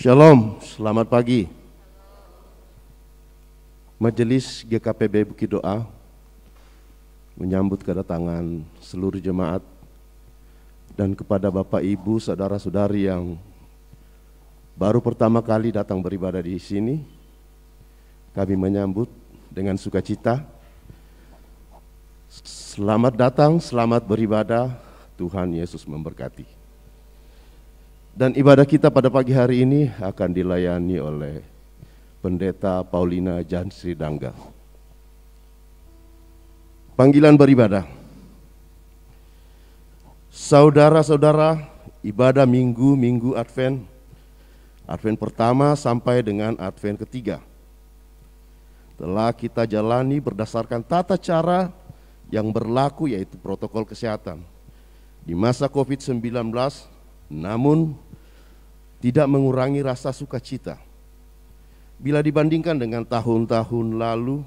Shalom, selamat pagi. Majelis GKPB Bukit Doa menyambut kedatangan seluruh jemaat dan kepada Bapak Ibu, saudara-saudari yang baru pertama kali datang beribadah di sini, kami menyambut dengan sukacita. Selamat datang, selamat beribadah, Tuhan Yesus memberkati. Dan ibadah kita pada pagi hari ini akan dilayani oleh Pendeta Paulina Jansri Dangga. Panggilan beribadah. Saudara-saudara, ibadah minggu Advent, Advent pertama sampai dengan Advent ketiga, telah kita jalani berdasarkan tata cara yang berlaku, yaitu protokol kesehatan di masa COVID-19, namun tidak mengurangi rasa sukacita. Bila dibandingkan dengan tahun-tahun lalu,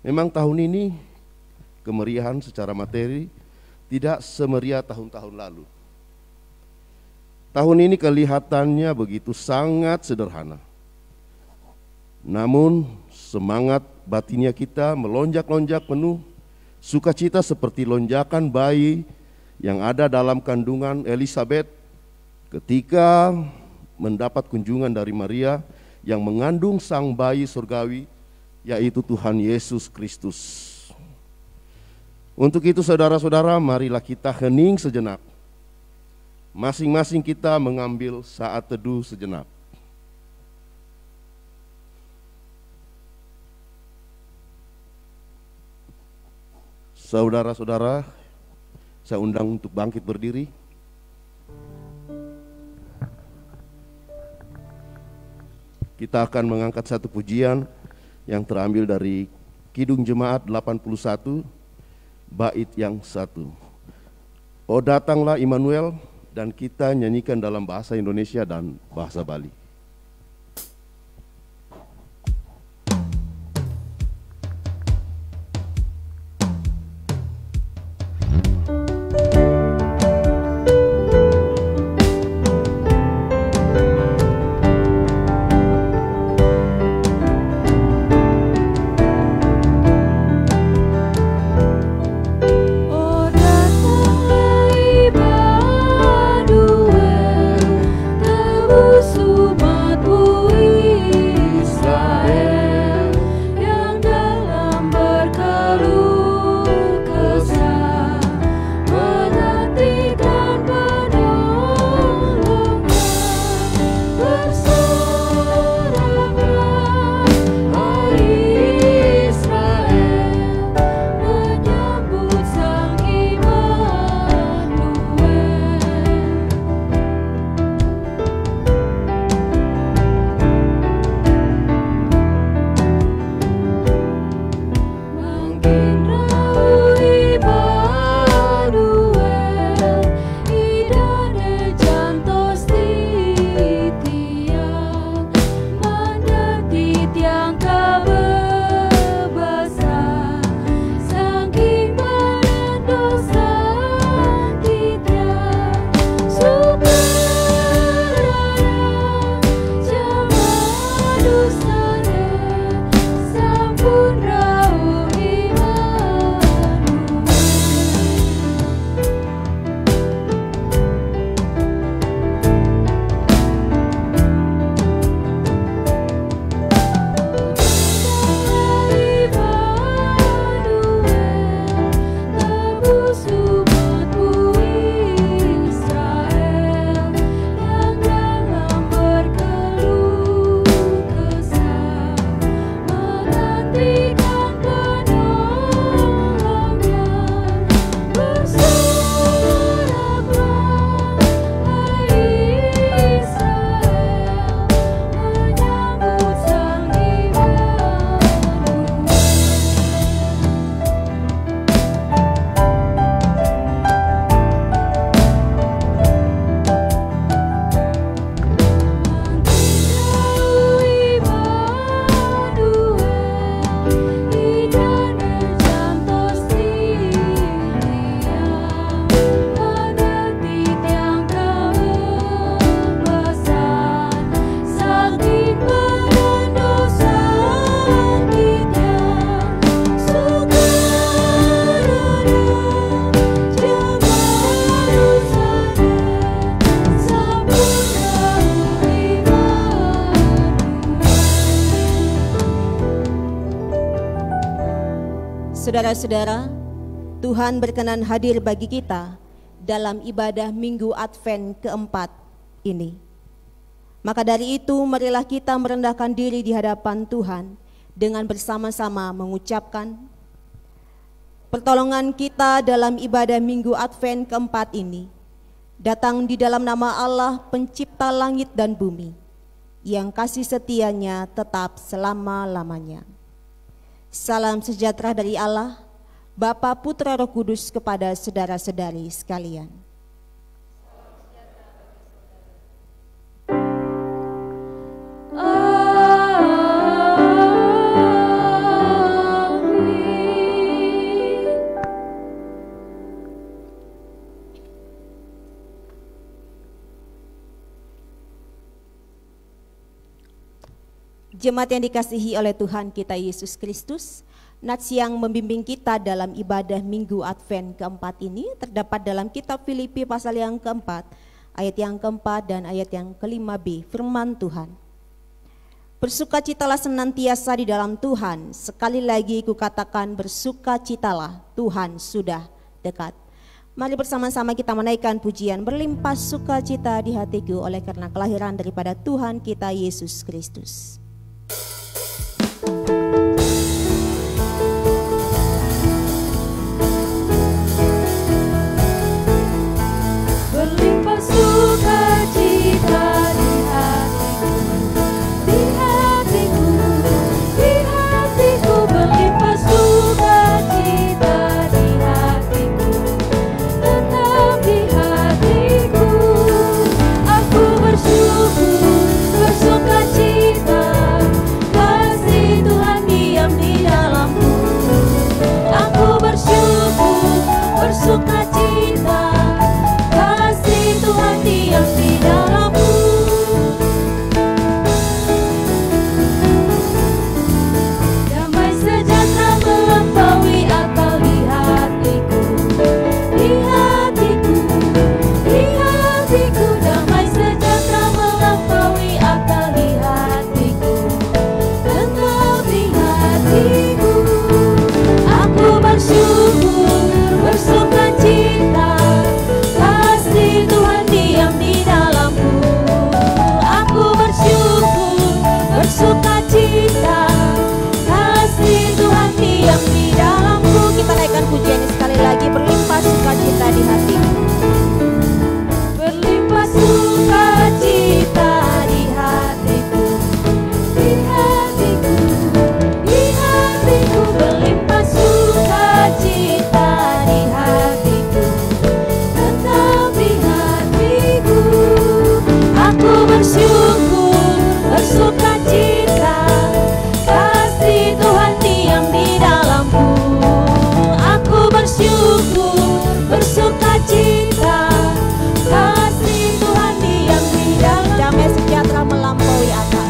memang tahun ini kemeriahan secara materi tidak semeriah tahun-tahun lalu. Tahun ini kelihatannya begitu sangat sederhana. Namun semangat batinnya kita melonjak-lonjak penuh sukacita seperti lonjakan bayi yang ada dalam kandungan Elizabeth ketika mendapat kunjungan dari Maria yang mengandung sang bayi surgawi, yaitu Tuhan Yesus Kristus. Untuk itu saudara-saudara, marilah kita hening sejenak. Masing-masing kita mengambil saat teduh sejenak. Saudara-saudara, saya undang untuk bangkit berdiri. Kita akan mengangkat satu pujian yang terambil dari Kidung Jemaat 81, bait yang 1. Oh datanglah Immanuel, dan kita nyanyikan dalam bahasa Indonesia dan bahasa Bali. Immanuel, Tebusu Saudara-saudara, Tuhan berkenan hadir bagi kita dalam ibadah Minggu Advent keempat ini. Maka dari itu marilah kita merendahkan diri di hadapan Tuhan dengan bersama-sama mengucapkan pertolongan kita dalam ibadah Minggu Advent keempat ini datang di dalam nama Allah pencipta langit dan bumi, yang kasih setianya tetap selama-lamanya. Salam sejahtera dari Allah, Bapa, Putra, Roh Kudus kepada saudara-saudari sekalian. Jemaat yang dikasihi oleh Tuhan kita Yesus Kristus, nats yang membimbing kita dalam ibadah Minggu Advent keempat ini terdapat dalam kitab Filipi pasal yang keempat, ayat yang keempat dan ayat yang ke-5b, firman Tuhan. Bersukacitalah senantiasa di dalam Tuhan, sekali lagi kukatakan bersukacitalah, Tuhan sudah dekat. Mari bersama-sama kita menaikkan pujian berlimpah sukacita di hatiku oleh karena kelahiran daripada Tuhan kita Yesus Kristus. Berlimpah sukacita di hatiku, di hatiku, di hatiku. Berlimpah sukacita di hatiku, tetap di hatiku. Aku bersyukur, bersukacita, kasih Tuhan diam di dalamku. Aku bersyukur, bersukacita, kasih Tuhan diam di dalamku. Damai sejahtera melampaui akal di hatiku, di hatiku, di hatiku. Damai sejahtera melampaui akal di hatiku, tetap di hatiku. Aku bersyukur, bersukacita, kasih Tuhan diam di dalamku. Aku bersyukur, bersukacita, kasih Tuhan diam di dalamku. Kita naikkan pujian ini sekali lagi, berlimpah sukacita di hatiku. Berlimpah sukacita di hatiku, di hatiku, di hatiku. Berlimpah sukacita di hatiku, tetap di hatiku. Aku bersyukur, bersukacita, kasih Tuhan diam di dalamku. Aku bersyukur, bersukacita, kasih Tuhan diam di dalamku. Damai sejahtera melampaui akal.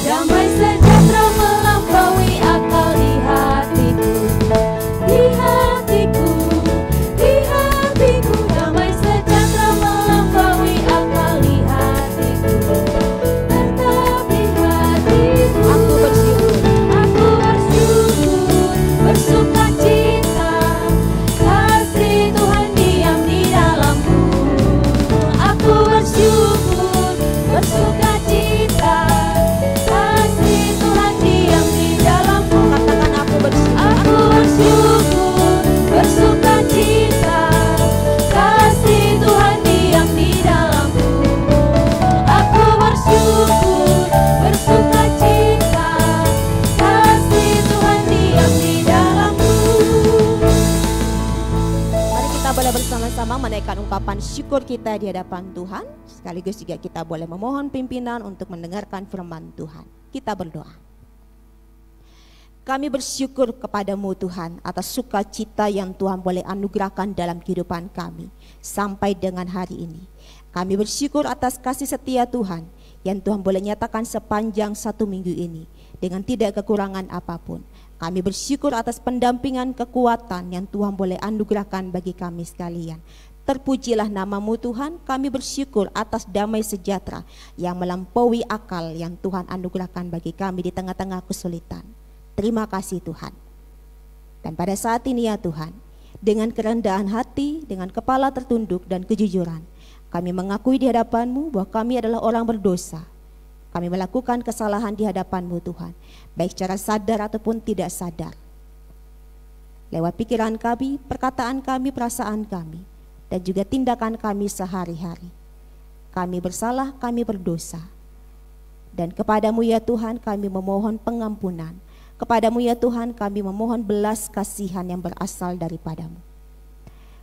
Damai sejahtera melampaui akal di hatiku, di hatiku, di hatiku. Damai sejahtera melampaui akal di hatiku, tetap di hatiku. Aku bersyukur, bersukacita, kasih Tuhan diam di dalamku. Aku bersyukur, bersukacita, kasih Tuhan diam di dalamku. Katakan aku bersyukur. Aku bersyukur, bersukacita, kasih Tuhan diam di dalamku. Aku bersyukur, bersukacita, kasih Tuhan diam di dalamku. Mari kita boleh bersama-sama menaikkan ungkapan syukur kita di hadapan Tuhan. Sekaligus juga kita boleh memohon pimpinan untuk mendengarkan firman Tuhan. Kita berdoa. Kami bersyukur kepadamu Tuhan atas sukacita yang Tuhan boleh anugerahkan dalam kehidupan kami sampai dengan hari ini. Kami bersyukur atas kasih setia Tuhan yang Tuhan boleh nyatakan sepanjang 1 minggu ini dengan tidak kekurangan apapun. Kami bersyukur atas pendampingan kekuatan yang Tuhan boleh anugerahkan bagi kami sekalian. Terpujilah nama-Mu Tuhan, kami bersyukur atas damai sejahtera yang melampaui akal yang Tuhan anugerahkan bagi kami di tengah-tengah kesulitan. Terima kasih Tuhan. Dan pada saat ini ya Tuhan, dengan kerendahan hati, dengan kepala tertunduk dan kejujuran, kami mengakui di hadapan-Mu bahwa kami adalah orang berdosa. Kami melakukan kesalahan di hadapan-Mu Tuhan, baik secara sadar ataupun tidak sadar. Lewat pikiran kami, perkataan kami, perasaan kami, dan juga tindakan kami sehari-hari. Kami bersalah, kami berdosa. Dan kepadamu ya Tuhan kami memohon pengampunan. Kepadamu ya Tuhan kami memohon belas kasihan yang berasal daripadamu.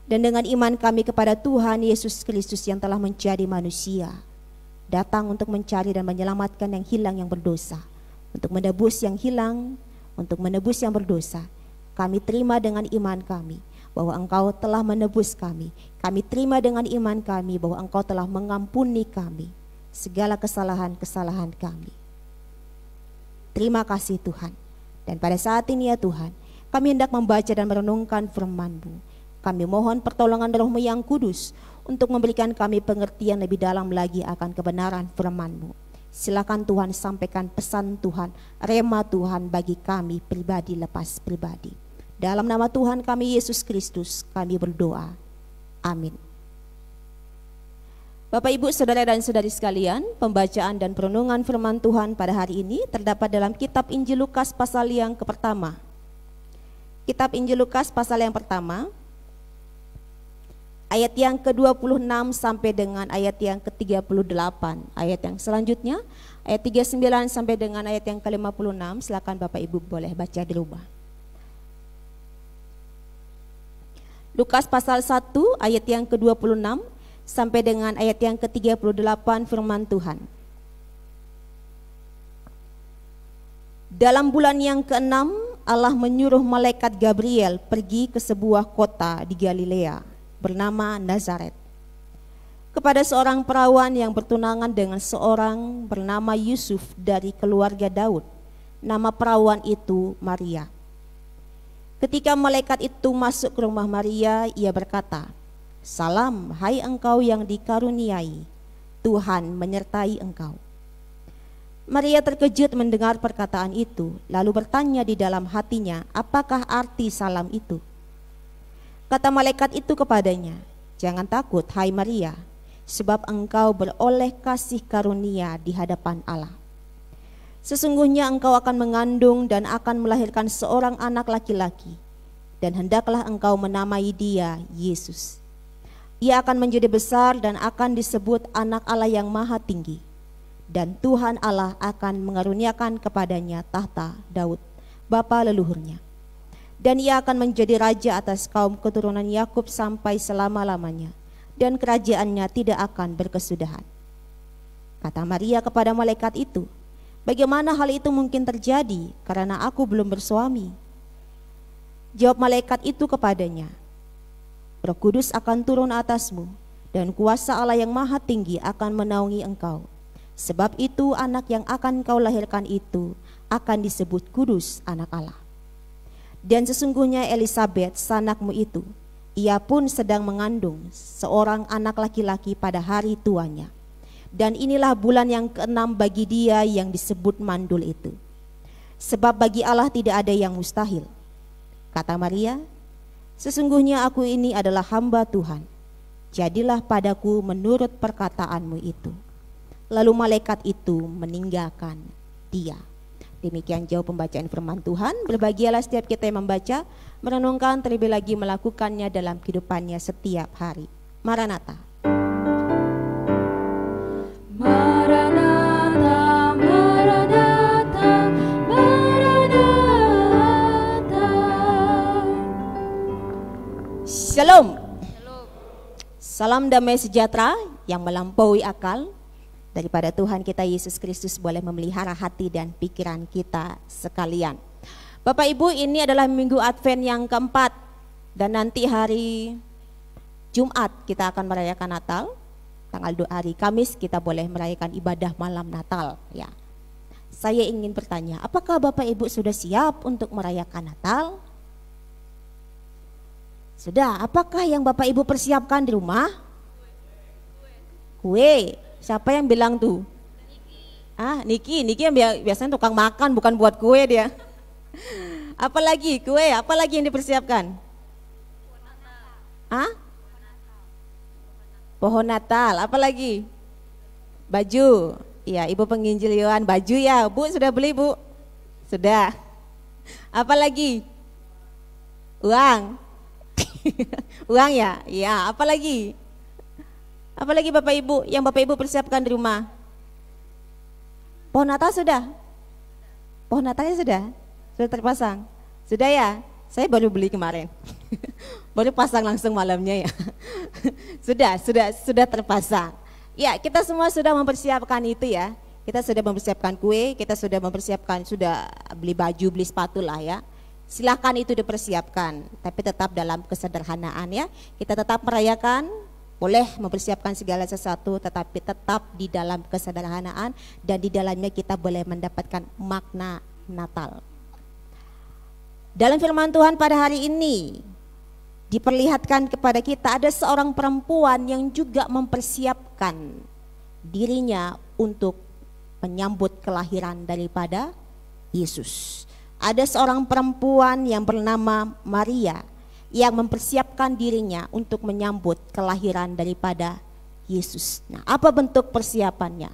Dan dengan iman kami kepada Tuhan Yesus Kristus yang telah menjadi manusia, datang untuk mencari dan menyelamatkan yang hilang yang berdosa, untuk menebus yang hilang, untuk menebus yang berdosa. Kami terima dengan iman kami bahwa Engkau telah menebus kami. Kami terima dengan iman kami bahwa Engkau telah mengampuni kami segala kesalahan-kesalahan kami. Terima kasih Tuhan. Dan pada saat ini ya Tuhan, kami hendak membaca dan merenungkan firman-Mu. Kami mohon pertolongan Roh-Mu yang kudus untuk memberikan kami pengertian lebih dalam lagi akan kebenaran firman-Mu. Silakan Tuhan sampaikan pesan Tuhan, rema Tuhan bagi kami pribadi lepas pribadi. Dalam nama Tuhan kami Yesus Kristus kami berdoa. Amin. Bapak, Ibu, Saudara dan Saudari sekalian, pembacaan dan perenungan firman Tuhan pada hari ini terdapat dalam kitab Injil Lukas pasal yang pertama. Kitab Injil Lukas pasal yang pertama, ayat yang ke-26 sampai dengan ayat yang ke-38. Ayat yang selanjutnya, ayat 39 sampai dengan ayat yang ke-56. Silakan Bapak Ibu boleh baca di rumah. Lukas pasal 1 ayat yang ke-26 sampai dengan ayat yang ke-38 firman Tuhan. Dalam bulan yang ke-6 Allah menyuruh malaikat Gabriel pergi ke sebuah kota di Galilea bernama Nazaret, kepada seorang perawan yang bertunangan dengan seorang bernama Yusuf dari keluarga Daud. Nama perawan itu Maria. Ketika malaikat itu masuk ke rumah Maria, ia berkata, "Salam, hai engkau yang dikaruniai, Tuhan menyertai engkau." Maria terkejut mendengar perkataan itu, lalu bertanya di dalam hatinya, apakah arti salam itu? Kata malaikat itu kepadanya, "Jangan takut, hai Maria, sebab engkau beroleh kasih karunia di hadapan Allah. Sesungguhnya engkau akan mengandung dan akan melahirkan seorang anak laki-laki, dan hendaklah engkau menamai dia Yesus. Ia akan menjadi besar dan akan disebut Anak Allah yang Maha Tinggi, dan Tuhan Allah akan mengaruniakan kepadanya tahta Daud, bapa leluhurnya. Dan ia akan menjadi raja atas kaum keturunan Yakub sampai selama-lamanya, dan kerajaannya tidak akan berkesudahan." Kata Maria kepada malaikat itu, "Bagaimana hal itu mungkin terjadi karena aku belum bersuami?" Jawab malaikat itu kepadanya, "Roh Kudus akan turun atasmu, dan kuasa Allah yang Maha Tinggi akan menaungi engkau. Sebab itu anak yang akan kau lahirkan itu akan disebut kudus, Anak Allah. Dan sesungguhnya Elisabet, sanakmu itu, ia pun sedang mengandung seorang anak laki-laki pada hari tuanya. Dan inilah bulan yang ke-6 bagi dia yang disebut mandul itu. Sebab bagi Allah tidak ada yang mustahil." Kata Maria, "Sesungguhnya aku ini adalah hamba Tuhan. Jadilah padaku menurut perkataanmu itu." Lalu malaikat itu meninggalkan dia. Demikian jauh pembacaan firman Tuhan. Berbahagialah setiap kita yang membaca, merenungkan, terlebih lagi melakukannya dalam kehidupannya setiap hari. Maranatha. Maranatha, Maranatha, Maranatha. Shalom. Salam damai sejahtera yang melampaui akal daripada Tuhan kita Yesus Kristus boleh memelihara hati dan pikiran kita sekalian. Bapak Ibu, ini adalah minggu Advent yang keempat, dan nanti hari Jumat kita akan merayakan Natal. Tanggal 2 hari Kamis kita boleh merayakan ibadah malam Natal ya. Saya ingin bertanya, apakah Bapak Ibu sudah siap untuk merayakan Natal? Sudah, apakah yang Bapak Ibu persiapkan di rumah? Kue. Siapa yang bilang tuh? Niki yang biasanya tukang makan, bukan buat kue dia. Apalagi kue, apalagi yang dipersiapkan? Pohon Natal, apalagi? Baju. Iya, Ibu penginjil Yohan, baju ya. Bu, sudah beli, Bu? Sudah. Apalagi? Uang. Uang ya? Iya, apalagi? Apalagi Bapak Ibu yang Bapak Ibu persiapkan di rumah? Pohon Natal sudah? Pohon Natalnya sudah? Sudah terpasang? Sudah ya? Saya baru beli kemarin. Baru pasang langsung malamnya ya. Sudah terpasang. Ya, kita semua sudah mempersiapkan itu ya. Kita sudah mempersiapkan kue, kita sudah beli baju, beli sepatu lah ya. Silahkan itu dipersiapkan, tapi tetap dalam kesederhanaan ya. Kita tetap merayakan, boleh mempersiapkan segala sesuatu, tetapi tetap di dalam kesederhanaan dan di dalamnya kita boleh mendapatkan makna Natal. Dalam firman Tuhan pada hari ini diperlihatkan kepada kita ada seorang perempuan yang juga mempersiapkan dirinya untuk menyambut kelahiran daripada Yesus. Ada seorang perempuan yang bernama Maria yang mempersiapkan dirinya untuk menyambut kelahiran daripada Yesus. Nah, apa bentuk persiapannya?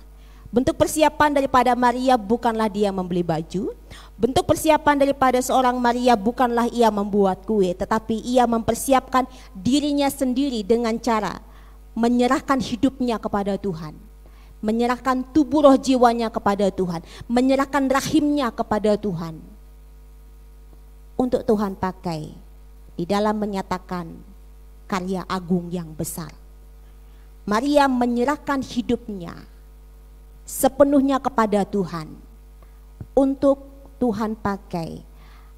Bentuk persiapan daripada Maria bukanlah dia membeli baju. Bentuk persiapan daripada seorang Maria bukanlah ia membuat kue, tetapi ia mempersiapkan dirinya sendiri dengan cara menyerahkan hidupnya kepada Tuhan, menyerahkan tubuh roh jiwanya kepada Tuhan, menyerahkan rahimnya kepada Tuhan, untuk Tuhan pakai di dalam menyatakan karya agung yang besar. Maria menyerahkan hidupnya sepenuhnya kepada Tuhan untuk Tuhan pakai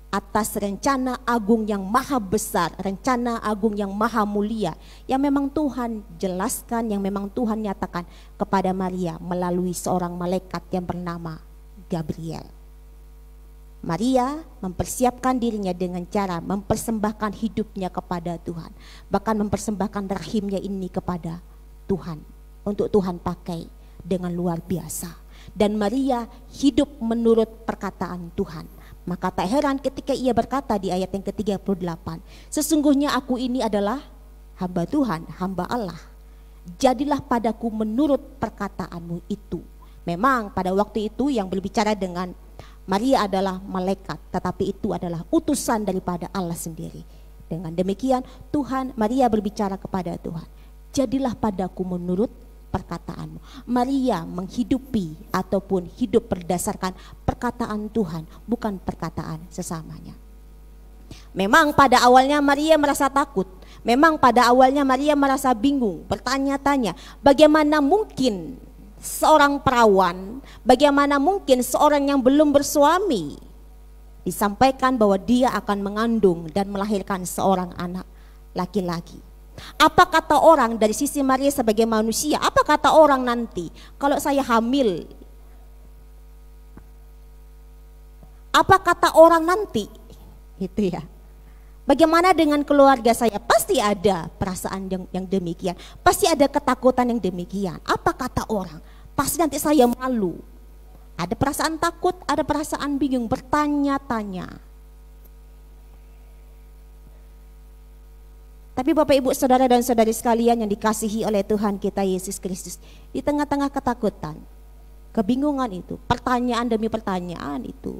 atas rencana agung yang maha besar, rencana agung yang maha mulia yang memang Tuhan jelaskan, yang memang Tuhan nyatakan kepada Maria melalui seorang malaikat yang bernama Gabriel. Maria mempersiapkan dirinya dengan cara mempersembahkan hidupnya kepada Tuhan, bahkan mempersembahkan rahimnya ini kepada Tuhan untuk Tuhan pakai dengan luar biasa. Dan Maria hidup menurut perkataan Tuhan. Maka tak heran ketika ia berkata di ayat yang ke-38, sesungguhnya aku ini adalah hamba Tuhan, hamba Allah. Jadilah padaku menurut perkataanmu itu. Memang pada waktu itu yang berbicara dengan Maria adalah malaikat, tetapi itu adalah utusan daripada Allah sendiri. Dengan demikian Maria berbicara kepada Tuhan, jadilah padaku menurut perkataanmu. Maria menghidupi ataupun hidup berdasarkan perkataan Tuhan, bukan perkataan sesamanya. Memang pada awalnya Maria merasa takut. Memang pada awalnya Maria merasa bingung, bertanya-tanya, bagaimana mungkin seorang perawan, bagaimana mungkin seorang yang belum bersuami disampaikan bahwa dia akan mengandung dan melahirkan seorang anak laki-laki. Apa kata orang dari sisi Maria sebagai manusia? Apa kata orang nanti kalau saya hamil? Apa kata orang nanti? Itu ya. Bagaimana dengan keluarga saya? Pasti ada perasaan yang demikian. Pasti ada ketakutan yang demikian. Apa kata orang? Pasti nanti saya malu. Ada perasaan takut, ada perasaan bingung, bertanya-tanya. Tapi Bapak Ibu Saudara dan Saudari sekalian yang dikasihi oleh Tuhan kita Yesus Kristus, di tengah-tengah ketakutan, kebingungan itu, pertanyaan demi pertanyaan itu,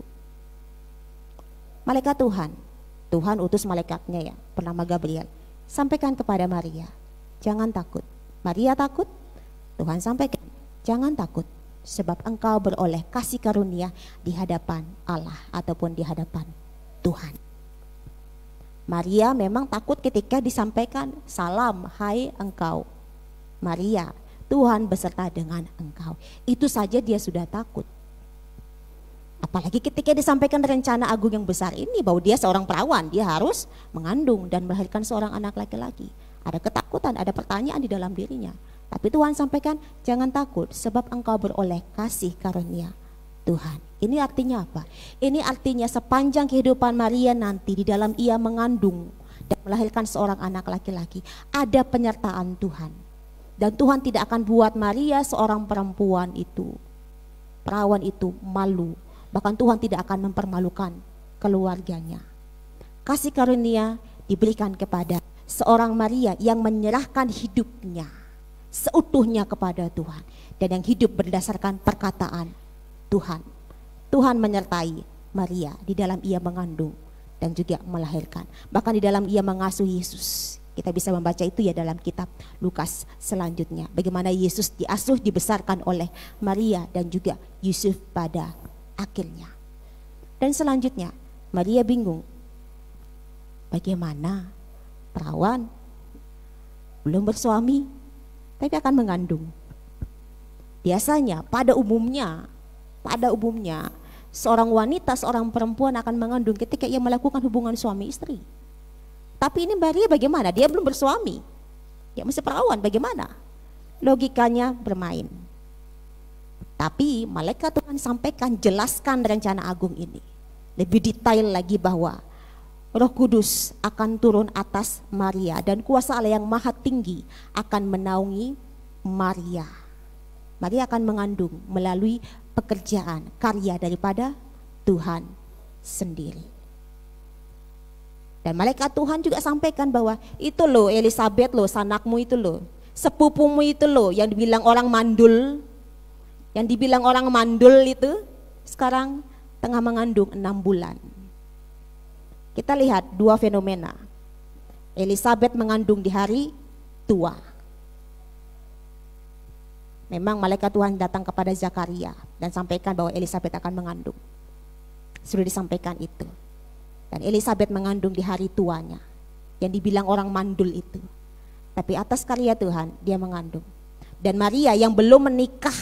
malaikat Tuhan utus malaikatnya ya, bernama Gabriel, sampaikan kepada Maria, jangan takut. Maria takut, Tuhan sampaikan, jangan takut, sebab engkau beroleh kasih karunia di hadapan Allah ataupun di hadapan Tuhan. Maria memang takut ketika disampaikan, salam hai engkau Maria, Tuhan beserta dengan engkau. Itu saja dia sudah takut. Apalagi ketika disampaikan rencana agung yang besar ini, bahwa dia seorang perawan, dia harus mengandung dan melahirkan seorang anak laki-laki. Ada ketakutan, ada pertanyaan di dalam dirinya. Tapi Tuhan sampaikan, jangan takut sebab engkau beroleh kasih karunia Tuhan. Ini artinya apa? Ini artinya sepanjang kehidupan Maria nanti di dalam ia mengandung, dan melahirkan seorang anak laki-laki. Ada penyertaan Tuhan. Dan Tuhan tidak akan buat Maria seorang perempuan itu, perawan itu malu. Bahkan Tuhan tidak akan mempermalukan keluarganya. Kasih karunia diberikan kepada seorang Maria yang menyerahkan hidupnya seutuhnya kepada Tuhan. Dan yang hidup berdasarkan perkataan Tuhan. Tuhan menyertai Maria di dalam ia mengandung dan juga melahirkan. Bahkan di dalam ia mengasuh Yesus. Kita bisa membaca itu ya dalam kitab Lukas selanjutnya. Bagaimana Yesus diasuh, dibesarkan oleh Maria dan juga Yusuf pada akhirnya. Dan selanjutnya Maria bingung. Bagaimana perawan belum bersuami tapi akan mengandung. Biasanya pada umumnya seorang wanita, seorang perempuan akan mengandung ketika ia melakukan hubungan suami istri. Tapi ini Maria bagaimana? Dia belum bersuami. Dia masih perawan, bagaimana? Logikanya bermain. Tapi malaikat Tuhan sampaikan, jelaskan rencana agung ini. Lebih detail lagi bahwa Roh Kudus akan turun atas Maria dan kuasa Allah yang maha tinggi akan menaungi Maria. Maria akan mengandung melalui pekerjaan karya daripada Tuhan sendiri. Dan malaikat Tuhan juga sampaikan bahwa itu loh Elisabeth loh, sanakmu itu loh, sepupumu itu loh yang dibilang orang mandul, itu sekarang tengah mengandung 6 bulan. Kita lihat dua fenomena. Elisabeth mengandung di hari tua. Memang malaikat Tuhan datang kepada Zakaria dan sampaikan bahwa Elisabeth akan mengandung. Sudah disampaikan itu. Dan Elisabeth mengandung di hari tuanya, yang dibilang orang mandul itu. Tapi atas karya Tuhan dia mengandung. Dan Maria yang belum menikah,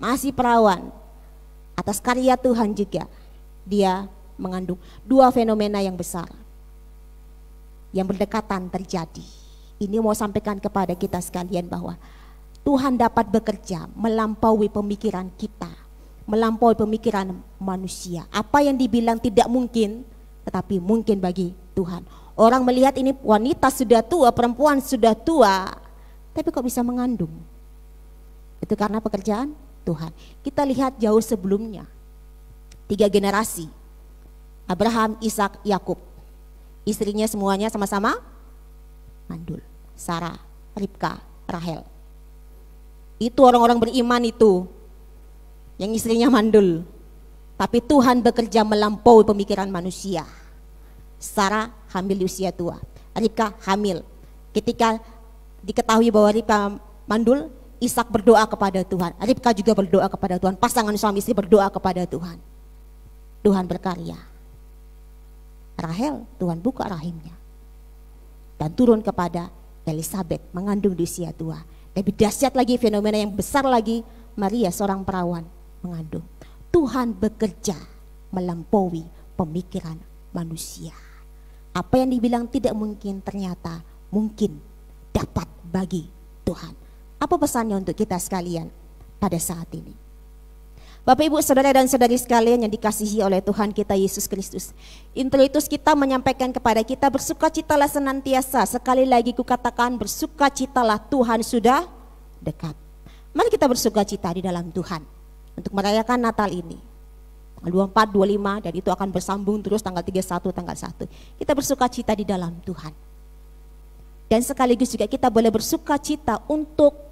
masih perawan, atas karya Tuhan juga dia mengandung. Dua fenomena yang besar yang berdekatan terjadi. Ini mau sampaikan kepada kita sekalian bahwa Tuhan dapat bekerja melampaui pemikiran kita, melampaui pemikiran manusia. Apa yang dibilang tidak mungkin, tetapi mungkin bagi Tuhan. Orang melihat ini wanita sudah tua, perempuan sudah tua, tapi kok bisa mengandung? Itu karena pekerjaan Tuhan. Kita lihat jauh sebelumnya, 3 generasi. Abraham, Ishak, Yakub. Istrinya semuanya sama-sama mandul. Sarah, Ribka, Rahel. Itu orang-orang beriman itu yang istrinya mandul. Tapi Tuhan bekerja melampaui pemikiran manusia. Sarah hamil di usia tua, Ribka hamil. Ketika diketahui bahwa Ribka mandul, Ishak berdoa kepada Tuhan, Ribka juga berdoa kepada Tuhan. Pasangan suami istri berdoa kepada Tuhan. Tuhan berkarya. Rahel, Tuhan buka rahimnya dan turun kepada Elisabeth, mengandung di usia tua. Lebih dahsyat lagi, fenomena yang besar lagi, Maria seorang perawan mengandung. Tuhan bekerja melampaui pemikiran manusia. Apa yang dibilang tidak mungkin ternyata mungkin dapat bagi Tuhan. Apa pesannya untuk kita sekalian pada saat ini? Bapak, Ibu, Saudara dan Saudari sekalian yang dikasihi oleh Tuhan kita Yesus Kristus. Introitus kita menyampaikan kepada kita, bersukacitalah senantiasa. Sekali lagi kukatakan, bersukacitalah, Tuhan sudah dekat. Mari kita bersukacita di dalam Tuhan untuk merayakan Natal ini. Tanggal 24, 25 dan itu akan bersambung terus tanggal 31, tanggal 1. Kita bersukacita di dalam Tuhan. Dan sekaligus juga kita boleh bersukacita untuk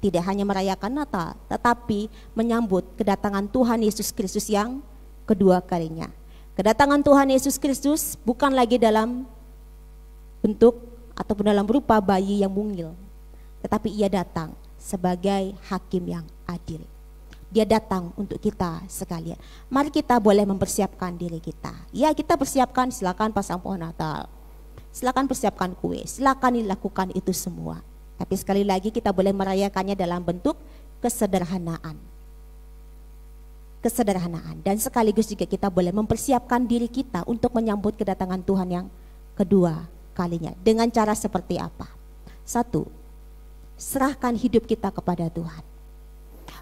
tidak hanya merayakan Natal, tetapi menyambut kedatangan Tuhan Yesus Kristus yang kedua kalinya. Kedatangan Tuhan Yesus Kristus bukan lagi dalam bentuk ataupun dalam rupa bayi yang mungil, tetapi ia datang sebagai hakim yang adil. Dia datang untuk kita sekalian. Mari kita boleh mempersiapkan diri kita. Ya, kita persiapkan, silakan pasang pohon Natal, silakan persiapkan kue, silakan dilakukan itu semua. Tapi sekali lagi kita boleh merayakannya dalam bentuk kesederhanaan. Kesederhanaan. Dan sekaligus juga kita boleh mempersiapkan diri kita untuk menyambut kedatangan Tuhan yang kedua kalinya. Dengan cara seperti apa? 1, serahkan hidup kita kepada Tuhan.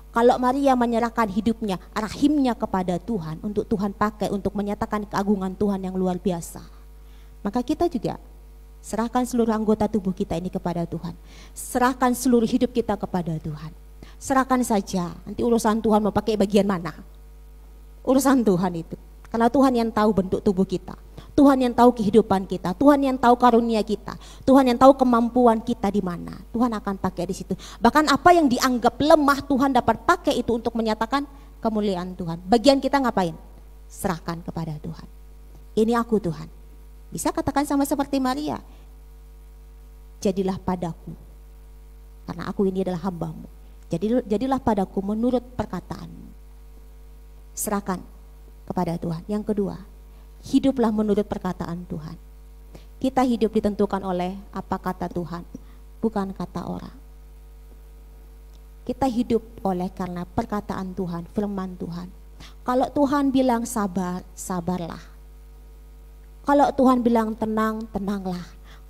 Kalau Maria menyerahkan hidupnya, rahimnya kepada Tuhan, untuk Tuhan pakai untuk menyatakan keagungan Tuhan yang luar biasa. Maka kita juga serahkan seluruh anggota tubuh kita ini kepada Tuhan. Serahkan seluruh hidup kita kepada Tuhan. Serahkan saja, nanti urusan Tuhan mau pakai bagian mana. Urusan Tuhan itu. Karena Tuhan yang tahu bentuk tubuh kita. Tuhan yang tahu kehidupan kita. Tuhan yang tahu karunia kita. Tuhan yang tahu kemampuan kita di mana. Tuhan akan pakai di situ. Bahkan apa yang dianggap lemah Tuhan dapat pakai itu untuk menyatakan kemuliaan Tuhan. Bagian kita ngapain? Serahkan kepada Tuhan. Ini aku Tuhan. Bisa katakan sama seperti Maria. Jadilah padaku. Karena aku ini adalah hambamu. Jadilah padaku menurut perkataanmu. Serahkan kepada Tuhan. Yang kedua, hiduplah menurut perkataan Tuhan. Kita hidup ditentukan oleh apa kata Tuhan, bukan kata orang. Kita hidup oleh karena perkataan Tuhan, firman Tuhan. Kalau Tuhan bilang sabar, sabarlah. Kalau Tuhan bilang tenang, tenanglah.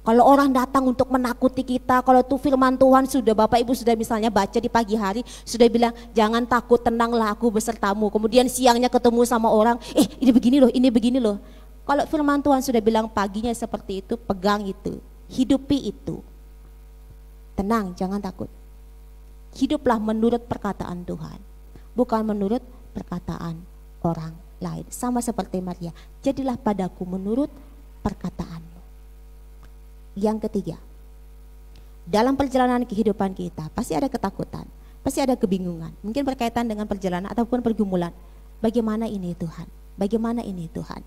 Kalau orang datang untuk menakuti kita, kalau tuh firman Tuhan sudah Bapak Ibu sudah misalnya baca di pagi hari, sudah bilang jangan takut, tenanglah aku besertamu. Kemudian siangnya ketemu sama orang, ini begini loh, ini begini loh. Kalau firman Tuhan sudah bilang paginya seperti itu, pegang itu, hidupi itu. Tenang, jangan takut. Hiduplah menurut perkataan Tuhan, bukan menurut perkataan orang lain. Sama seperti Maria, jadilah padaku menurut perkataanmu. Yang ketiga, dalam perjalanan kehidupan kita pasti ada ketakutan, pasti ada kebingungan, mungkin berkaitan dengan perjalanan ataupun pergumulan. Bagaimana ini Tuhan? Bagaimana ini Tuhan?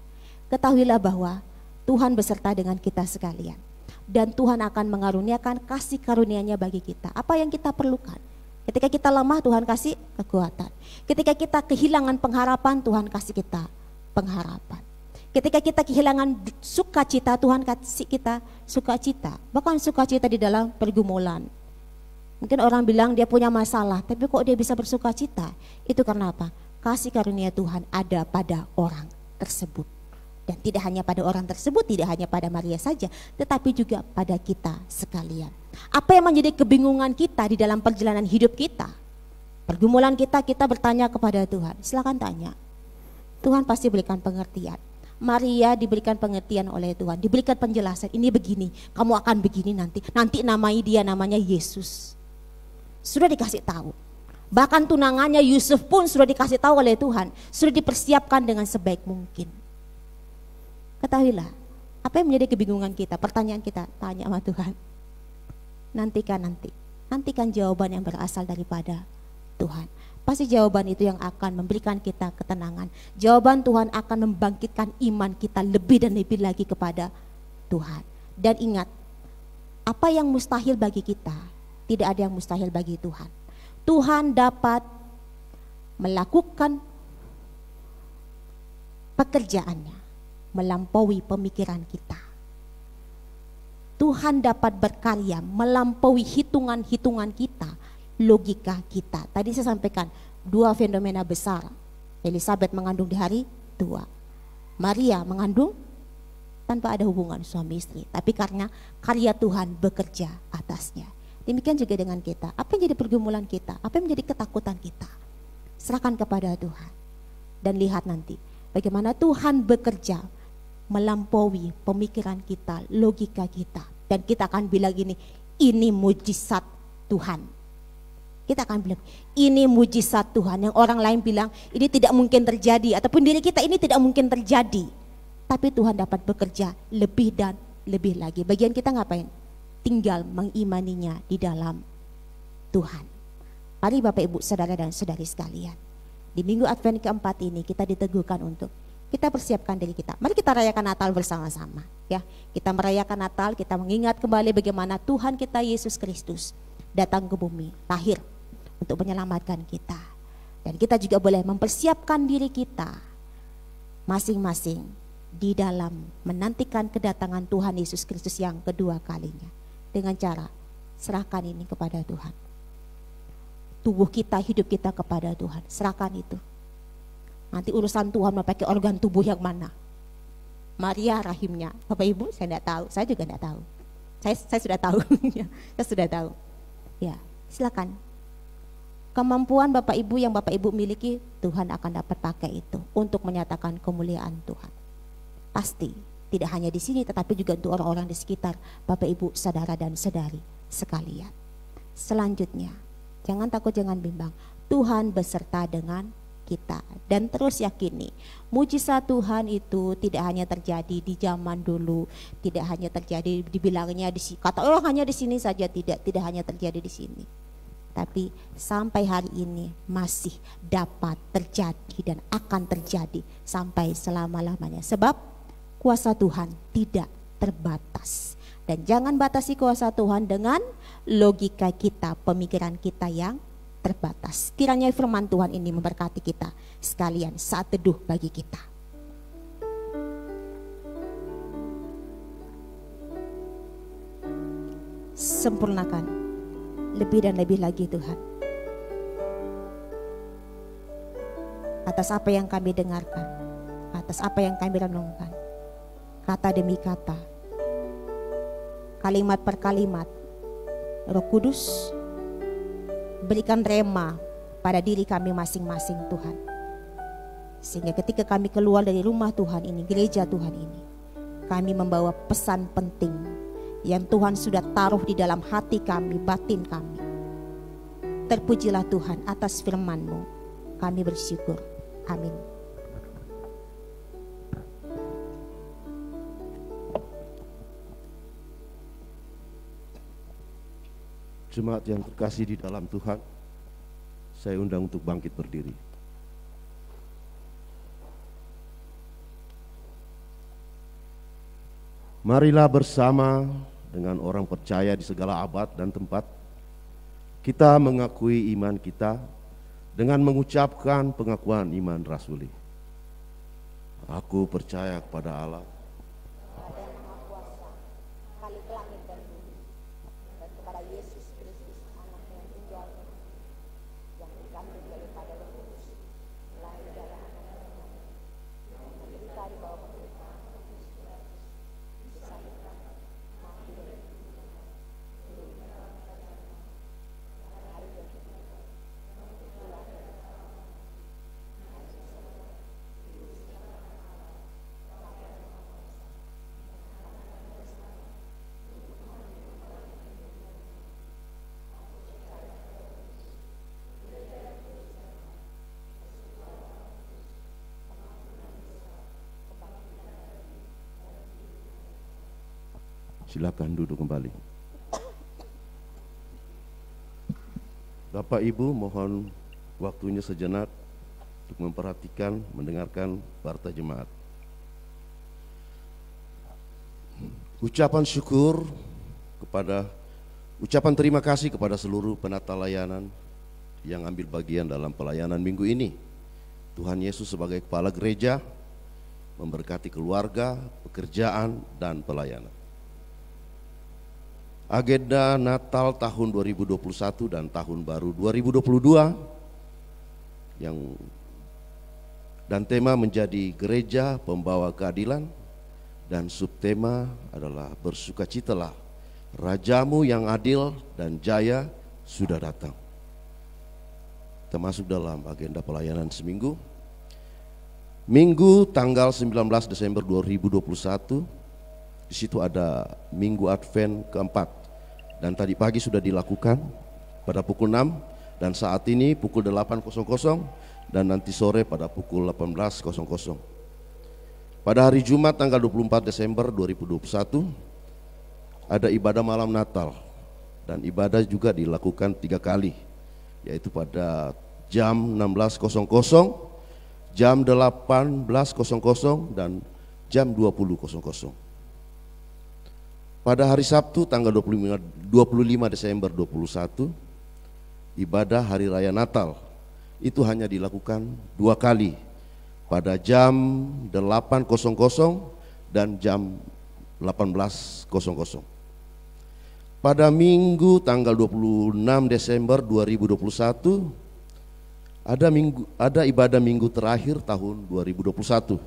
Ketahuilah bahwa Tuhan beserta dengan kita sekalian, dan Tuhan akan mengaruniakan kasih karunia-Nya bagi kita. Apa yang kita perlukan? Ketika kita lemah, Tuhan kasih kekuatan. Ketika kita kehilangan pengharapan, Tuhan kasih kita pengharapan. Ketika kita kehilangan sukacita, Tuhan kasih kita sukacita. Bahkan sukacita di dalam pergumulan. Mungkin orang bilang dia punya masalah, tapi kok dia bisa bersukacita? Itu karena apa? Kasih karunia Tuhan ada pada orang tersebut. Dan tidak hanya pada orang tersebut, tidak hanya pada Maria saja, tetapi juga pada kita sekalian. Apa yang menjadi kebingungan kita di dalam perjalanan hidup kita? Pergumulan kita bertanya kepada Tuhan. Silakan tanya. Tuhan pasti berikan pengertian. Maria diberikan pengertian oleh Tuhan, diberikan penjelasan. Ini begini, kamu akan begini nanti. Nanti namai dia namanya Yesus. Sudah dikasih tahu. Bahkan tunangannya Yusuf pun sudah dikasih tahu oleh Tuhan. Sudah dipersiapkan dengan sebaik mungkin. Ketahuilah, apa yang menjadi kebingungan kita, pertanyaan kita, tanya sama Tuhan. Nantikan jawaban yang berasal daripada Tuhan. Pasti jawaban itu yang akan memberikan kita ketenangan. Jawaban Tuhan akan membangkitkan iman kita lebih dan lebih lagi kepada Tuhan. Dan ingat, apa yang mustahil bagi kita, tidak ada yang mustahil bagi Tuhan. Tuhan dapat melakukan pekerjaannya melampaui pemikiran kita. Tuhan dapat berkarya melampaui hitungan-hitungan kita, logika kita. Tadi saya sampaikan 2 fenomena besar. Elizabeth mengandung di hari tua. Maria mengandung tanpa ada hubungan suami istri. Tapi karena karya Tuhan bekerja atasnya. Demikian juga dengan kita. Apa yang jadi pergumulan kita? Apa yang menjadi ketakutan kita? Serahkan kepada Tuhan. Dan lihat nanti bagaimana Tuhan bekerja melampaui pemikiran kita, logika kita. Dan kita akan bilang gini, ini mujizat Tuhan. Kita akan bilang, ini mujizat Tuhan. Yang orang lain bilang, ini tidak mungkin terjadi. Ataupun diri kita ini tidak mungkin terjadi. Tapi Tuhan dapat bekerja lebih dan lebih lagi. Bagian kita ngapain? Tinggal mengimaninya di dalam Tuhan. Mari Bapak Ibu, Saudara dan Saudari sekalian. Di minggu Advent keempat ini kita diteguhkan untuk kita persiapkan diri kita. Mari kita rayakan Natal bersama-sama. Ya, kita merayakan Natal, kita mengingat kembali bagaimana Tuhan kita Yesus Kristus datang ke bumi, lahir untuk menyelamatkan kita. Dan kita juga boleh mempersiapkan diri kita masing-masing di dalam menantikan kedatangan Tuhan Yesus Kristus yang kedua kalinya. Dengan cara serahkan ini kepada Tuhan. Tubuh kita, hidup kita kepada Tuhan. Serahkan itu. Nanti urusan Tuhan mau pakai organ tubuh yang mana? Maria rahimnya. Bapak Ibu saya tidak tahu, saya juga tidak tahu. Saya sudah tahu. Saya sudah tahu. Ya, silakan. Kemampuan Bapak Ibu yang Bapak Ibu miliki, Tuhan akan dapat pakai itu untuk menyatakan kemuliaan Tuhan. Pasti Tidak hanya di sini tetapi juga untuk orang-orang di sekitar Bapak Ibu, saudara dan saudari sekalian. Selanjutnya, jangan takut, jangan bimbang. Tuhan beserta dengan kita. Dan terus yakini, mujizat Tuhan itu tidak hanya terjadi di zaman dulu, tidak hanya terjadi dibilangnya di sini. Kata orang hanya di sini saja, tidak hanya terjadi di sini. Tapi sampai hari ini masih dapat terjadi dan akan terjadi sampai selama-lamanya. Sebab kuasa Tuhan tidak terbatas. Dan jangan batasi kuasa Tuhan dengan logika kita, pemikiran kita yang terbatas. Kiranya firman Tuhan ini memberkati kita sekalian saat teduh bagi kita. Sempurnakan lebih dan lebih lagi Tuhan atas apa yang kami dengarkan, atas apa yang kami renungkan, kata demi kata, kalimat per kalimat. Roh Kudus, berikan rema pada diri kami masing-masing Tuhan, sehingga ketika kami keluar dari rumah Tuhan ini, gereja Tuhan ini, kami membawa pesan penting yang Tuhan sudah taruh di dalam hati kami, batin kami. Terpujilah Tuhan atas firman-Mu, kami bersyukur. Amin. Jemaat yang terkasih di dalam Tuhan, saya undang untuk bangkit berdiri. Marilah bersama dengan orang percaya di segala abad dan tempat, kita mengakui iman kita dengan mengucapkan pengakuan iman rasuli. Aku percaya kepada Allah, silakan duduk kembali. Bapak Ibu, mohon waktunya sejenak untuk memperhatikan, mendengarkan warta jemaat. Ucapan syukur ucapan terima kasih kepada seluruh penata layanan yang ambil bagian dalam pelayanan minggu ini. Tuhan Yesus sebagai kepala gereja memberkati keluarga, pekerjaan, dan pelayanan. Agenda Natal tahun 2021 dan tahun baru 2022 dan tema menjadi gereja pembawa keadilan, dan subtema adalah bersukacitalah, Rajamu yang adil dan jaya sudah datang. Termasuk dalam agenda pelayanan seminggu. Minggu tanggal 19 Desember 2021, di situ ada Minggu Advent keempat, dan tadi pagi sudah dilakukan pada pukul 6, dan saat ini pukul 8.00, dan nanti sore pada pukul 18.00. Pada hari Jumat tanggal 24 Desember 2021 ada ibadah malam Natal, dan ibadah juga dilakukan 3 kali, yaitu pada jam 16.00, jam 18.00, dan jam 20.00. Pada hari Sabtu tanggal 25 Desember 2021, ibadah Hari Raya Natal itu hanya dilakukan 2 kali, pada jam 8.00 dan jam 18.00. Pada Minggu tanggal 26 Desember 2021 ada ibadah minggu terakhir tahun 2021,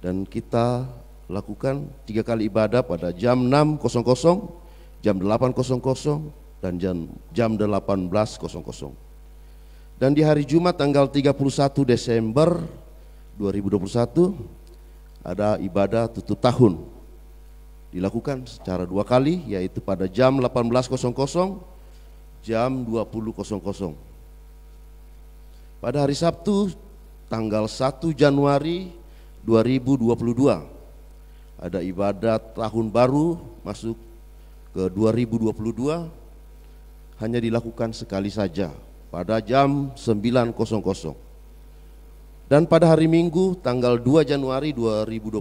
dan kita lakukan 3 kali ibadah pada jam 6.00, jam 8.00, dan jam 18.00. Dan di hari Jumat tanggal 31 Desember 2021 ada ibadah tutup tahun. Dilakukan secara 2 kali, yaitu pada jam 18.00, jam 20.00. Pada hari Sabtu, tanggal 1 Januari 2022, ada ibadah tahun baru masuk ke 2022, hanya dilakukan sekali saja pada jam 9.00. Dan pada hari Minggu tanggal 2 Januari 2022,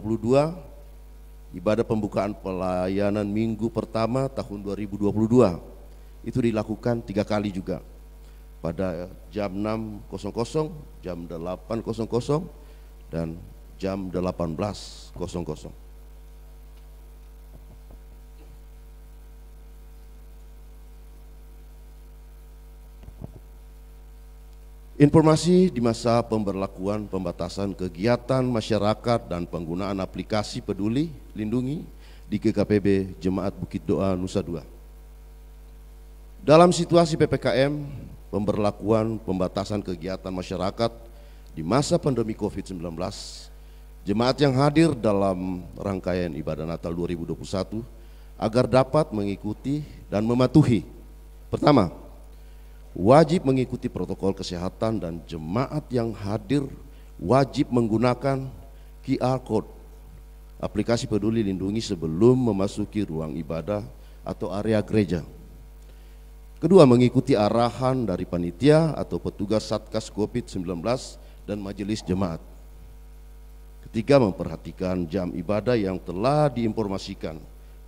ibadah pembukaan pelayanan minggu pertama tahun 2022 itu dilakukan 3 kali juga, pada jam 6.00, jam 8.00, dan jam 18.00. Informasi di masa pemberlakuan pembatasan kegiatan masyarakat dan penggunaan aplikasi Peduli Lindungi di GKPB Jemaat Bukit Doa Nusa Dua. Dalam situasi PPKM, pemberlakuan pembatasan kegiatan masyarakat di masa pandemi COVID-19, jemaat yang hadir dalam rangkaian ibadah Natal 2021 agar dapat mengikuti dan mematuhi: pertama, wajib mengikuti protokol kesehatan dan jemaat yang hadir wajib menggunakan QR Code aplikasi Peduli Lindungi sebelum memasuki ruang ibadah atau area gereja. Kedua, mengikuti arahan dari panitia atau petugas Satgas COVID-19 dan majelis jemaat. Ketiga, memperhatikan jam ibadah yang telah diinformasikan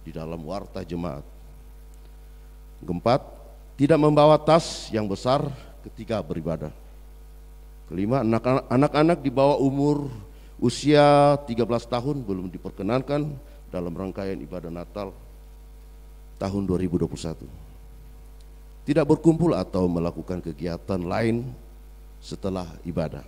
di dalam warta jemaat. Keempat, tidak membawa tas yang besar ketika beribadah. Kelima, anak-anak di bawah umur usia 13 tahun belum diperkenankan dalam rangkaian ibadah Natal tahun 2021. Tidak berkumpul atau melakukan kegiatan lain setelah ibadah.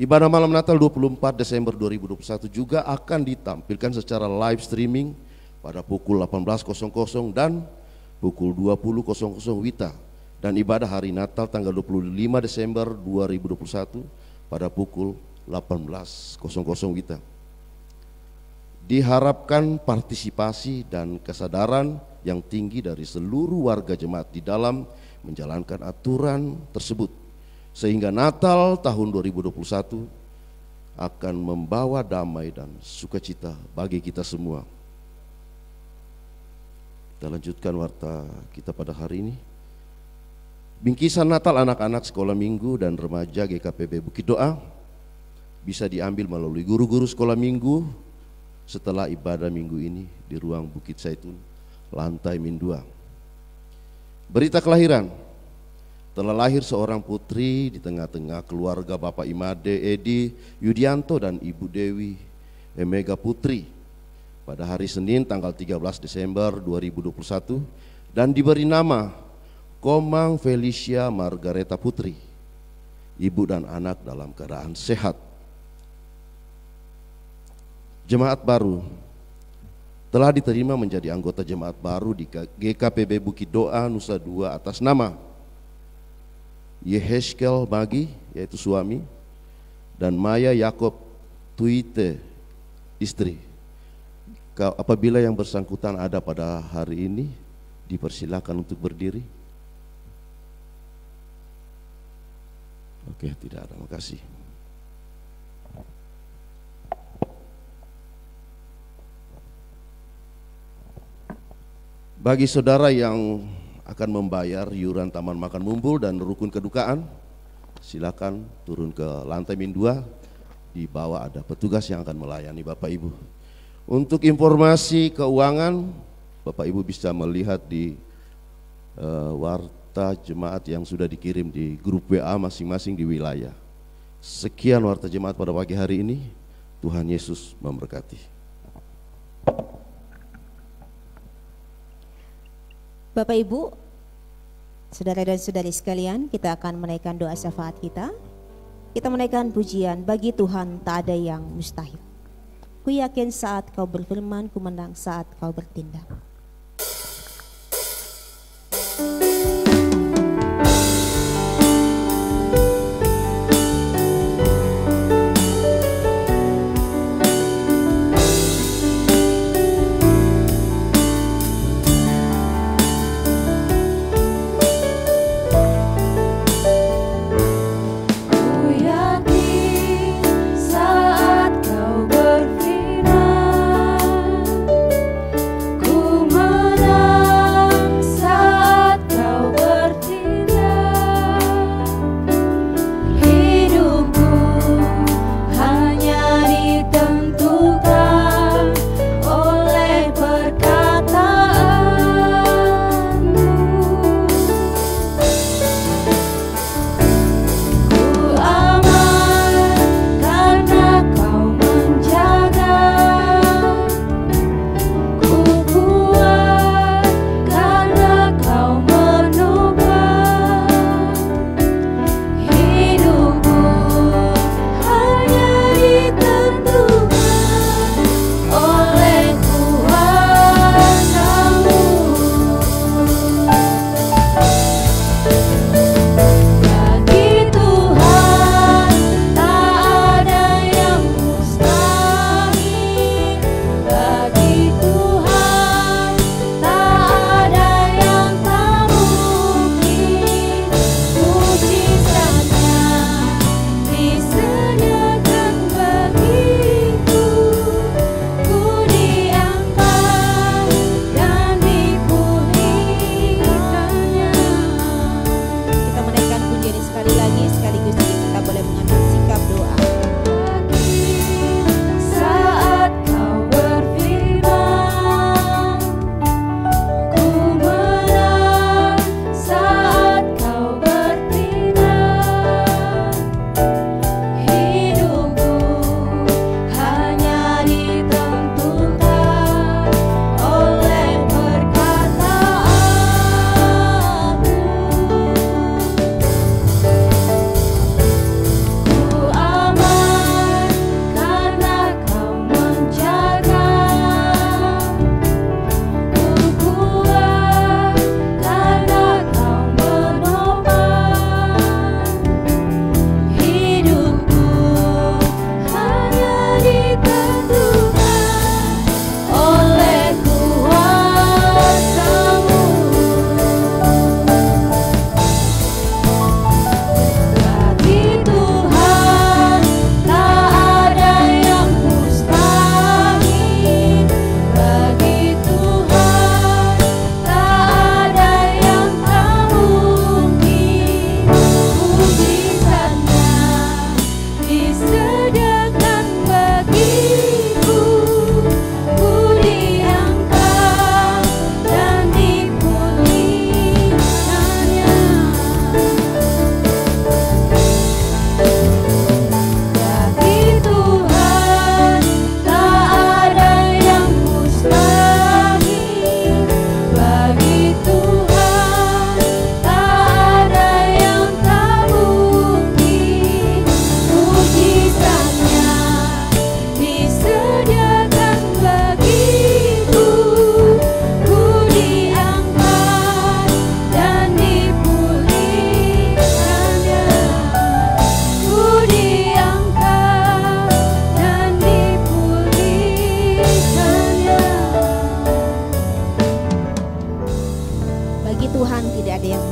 Ibadah malam Natal 24 Desember 2021 juga akan ditampilkan secara live streaming pada pukul 18.00 dan pukul 20.00 WITA, dan ibadah hari Natal tanggal 25 Desember 2021 pada pukul 18.00 WITA. Diharapkan partisipasi dan kesadaran yang tinggi dari seluruh warga jemaat di dalam menjalankan aturan tersebut, sehingga Natal tahun 2021 akan membawa damai dan sukacita bagi kita semua. Kita lanjutkan warta kita pada hari ini. Bingkisan Natal anak-anak sekolah minggu dan remaja GKPB Bukit Doa bisa diambil melalui guru-guru sekolah minggu setelah ibadah minggu ini di ruang Bukit Zaitun, lantai min 2. Berita kelahiran: telah lahir seorang putri di tengah-tengah keluarga Bapak Imade Edi Yudianto dan Ibu Dewi Emega Putri pada hari Senin tanggal 13 Desember 2021 dan diberi nama Komang Felicia Margareta Putri. Ibu dan anak dalam keadaan sehat. Jemaat baru telah diterima menjadi anggota jemaat baru di GKPB Bukit Doa Nusa Dua atas nama Yeheskel Magi, yaitu suami, dan Maya Yakob Tuite, istri. Apabila yang bersangkutan ada pada hari ini, dipersilakan untuk berdiri. Oke, tidak ada, makasih. Bagi saudara yang akan membayar iuran Taman Makan Mumbul dan rukun kedukaan, silakan turun ke lantai min 2. Di bawah ada petugas yang akan melayani Bapak Ibu. Untuk informasi keuangan, Bapak Ibu bisa melihat di warta jemaat yang sudah dikirim di grup WA masing-masing di wilayah. Sekian warta jemaat pada pagi hari ini. Tuhan Yesus memberkati. Bapak Ibu, saudara dan saudari sekalian, kita akan menaikkan doa syafaat kita. Kita menaikkan pujian, bagi Tuhan tak ada yang mustahil. Ku yakin saat kau berfirman, ku menang saat kau bertindak.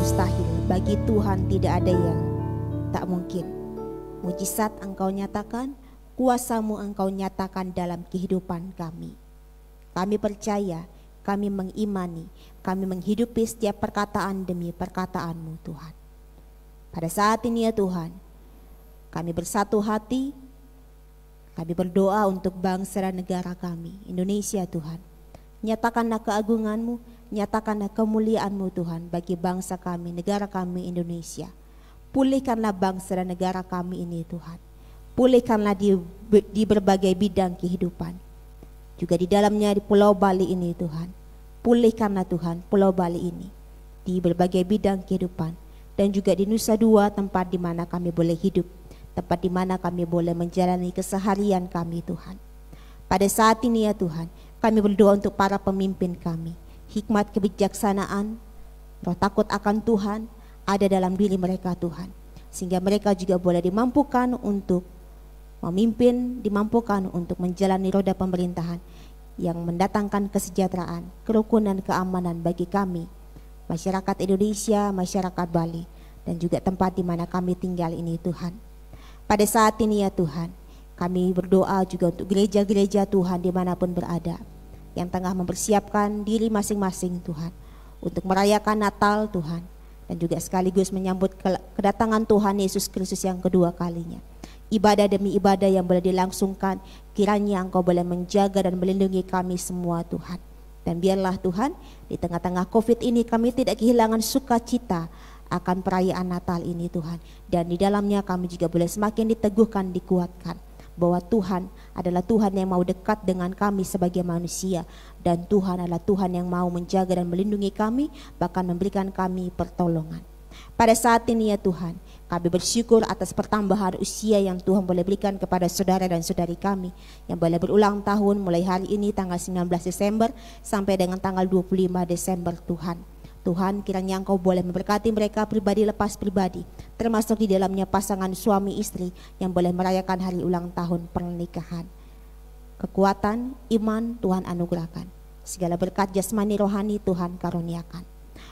mustahil. Bagi Tuhan tidak ada yang tak mungkin. Mujizat Engkau nyatakan, kuasa-Mu Engkau nyatakan dalam kehidupan kami. Kami percaya, kami mengimani, kami menghidupi setiap perkataan demi perkataan-Mu Tuhan. Pada saat ini ya Tuhan, kami bersatu hati, kami berdoa untuk bangsa dan negara kami, Indonesia Tuhan. Nyatakanlah keagungan-Mu, nyatakanlah kemuliaan-Mu Tuhan bagi bangsa kami, negara kami Indonesia. Pulihkanlah bangsa dan negara kami ini Tuhan. Pulihkanlah di berbagai bidang kehidupan. Juga di dalamnya di Pulau Bali ini Tuhan. Pulihkanlah Tuhan Pulau Bali ini di berbagai bidang kehidupan. Dan juga di Nusa Dua, tempat di mana kami boleh hidup, tempat di mana kami boleh menjalani keseharian kami Tuhan. Pada saat ini ya Tuhan, kami berdoa untuk para pemimpin kami. Hikmat kebijaksanaan, roh takut akan Tuhan ada dalam diri mereka Tuhan. Sehingga mereka juga boleh dimampukan untuk memimpin, dimampukan untuk menjalani roda pemerintahan yang mendatangkan kesejahteraan, kerukunan, keamanan bagi kami, masyarakat Indonesia, masyarakat Bali, dan juga tempat di mana kami tinggal ini Tuhan. Pada saat ini ya Tuhan, kami berdoa juga untuk gereja-gereja Tuhan dimanapun berada, yang tengah mempersiapkan diri masing-masing Tuhan, untuk merayakan Natal Tuhan, dan juga sekaligus menyambut kedatangan Tuhan Yesus Kristus yang kedua kalinya. Ibadah demi ibadah yang boleh dilangsungkan, kiranya Engkau boleh menjaga dan melindungi kami semua Tuhan. Dan biarlah Tuhan, di tengah-tengah COVID ini kami tidak kehilangan sukacita akan perayaan Natal ini Tuhan. Dan di dalamnya kami juga boleh semakin diteguhkan, dikuatkan, bahwa Tuhan adalah Tuhan yang mau dekat dengan kami sebagai manusia, dan Tuhan adalah Tuhan yang mau menjaga dan melindungi kami, bahkan memberikan kami pertolongan. Pada saat ini ya Tuhan, kami bersyukur atas pertambahan usia yang Tuhan boleh berikan kepada saudara dan saudari kami yang boleh berulang tahun mulai hari ini tanggal 19 Desember sampai dengan tanggal 25 Desember Tuhan. Tuhan, kiranya Engkau boleh memberkati mereka pribadi lepas pribadi, termasuk di dalamnya pasangan suami istri yang boleh merayakan hari ulang tahun pernikahan. Kekuatan, iman Tuhan anugerahkan. Segala berkat jasmani rohani Tuhan karuniakan.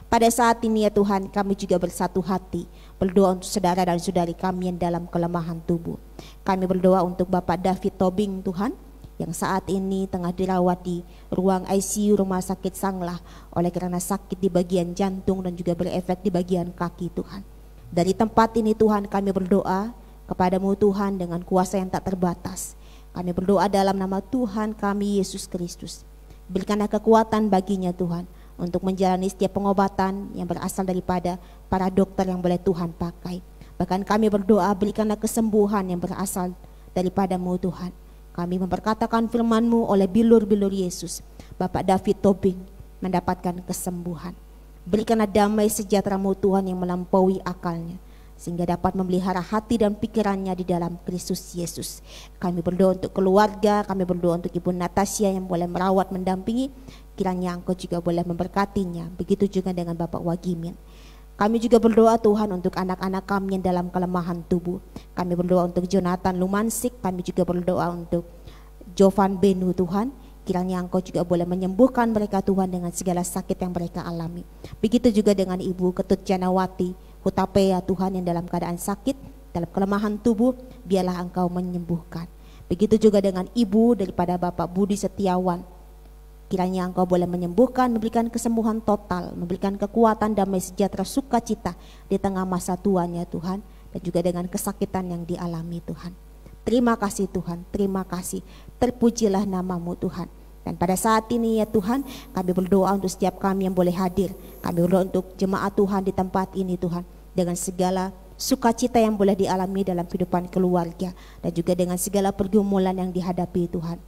Pada saat ini ya Tuhan, kami juga bersatu hati berdoa untuk saudara dan saudari kami yang dalam kelemahan tubuh. Kami berdoa untuk Bapak David Tobing Tuhan, yang saat ini tengah dirawat di ruang ICU Rumah Sakit Sanglah oleh karena sakit di bagian jantung dan juga berefek di bagian kaki Tuhan. Dari tempat ini Tuhan, kami berdoa kepadamu Tuhan dengan kuasa yang tak terbatas. Kami berdoa dalam nama Tuhan kami Yesus Kristus. Berikanlah kekuatan baginya Tuhan untuk menjalani setiap pengobatan yang berasal daripada para dokter yang boleh Tuhan pakai. Bahkan kami berdoa berikanlah kesembuhan yang berasal daripadamu Tuhan. Kami memperkatakan firman-Mu oleh bilur-bilur Yesus, Bapak David Tobing mendapatkan kesembuhan. Berikanlah damai sejahtera-Mu Tuhan yang melampaui akalnya, sehingga dapat memelihara hati dan pikirannya di dalam Kristus Yesus. Kami berdoa untuk keluarga, kami berdoa untuk Ibu Natasha yang boleh merawat, mendampingi, kiranya Engkau juga boleh memberkatinya. Begitu juga dengan Bapak Wagimin. Kami juga berdoa Tuhan untuk anak-anak kami yang dalam kelemahan tubuh. Kami berdoa untuk Jonathan Lumansik, kami juga berdoa untuk Jovan Benu Tuhan. Kiranya Engkau juga boleh menyembuhkan mereka Tuhan dengan segala sakit yang mereka alami. Begitu juga dengan Ibu Ketut Janawati Hutapea Tuhan yang dalam keadaan sakit, dalam kelemahan tubuh, biarlah Engkau menyembuhkan. Begitu juga dengan Ibu daripada Bapak Budi Setiawan. Kiranya Engkau boleh menyembuhkan, memberikan kesembuhan total, memberikan kekuatan, damai sejahtera, sukacita di tengah masa tuanya Tuhan, dan juga dengan kesakitan yang dialami Tuhan. Terima kasih Tuhan, terima kasih. Terpujilah nama-Mu Tuhan. Dan pada saat ini ya Tuhan, kami berdoa untuk setiap kami yang boleh hadir. Kami berdoa untuk jemaat Tuhan di tempat ini Tuhan, dengan segala sukacita yang boleh dialami dalam kehidupan keluarga, dan juga dengan segala pergumulan yang dihadapi Tuhan.